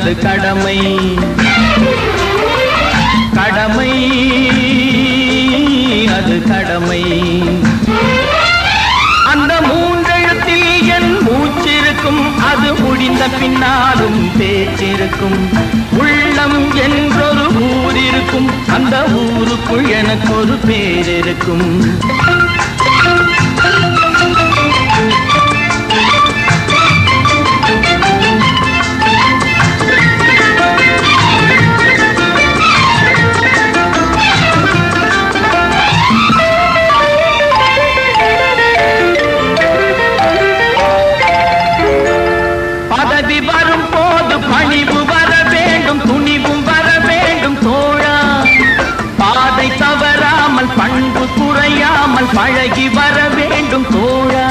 அது கடமை கடமை அது கடமை அந்த மூன்றெழுத்தில் என் மூச்சிருக்கும் அது முடிந்த பின்னாலும் பேச்சிருக்கும் உள்ளம் என்றொரு ஊர் இருக்கும் அந்த ஊருக்குள் எனக்கு ஒரு பேர் இருக்கும் வரும் போது பணிவு வர வேண்டும் துணிவும் வர வேண்டும் தோழா பாதை தவறாமல் பண்பு குறையாமல் பழகி வர வேண்டும் தோழா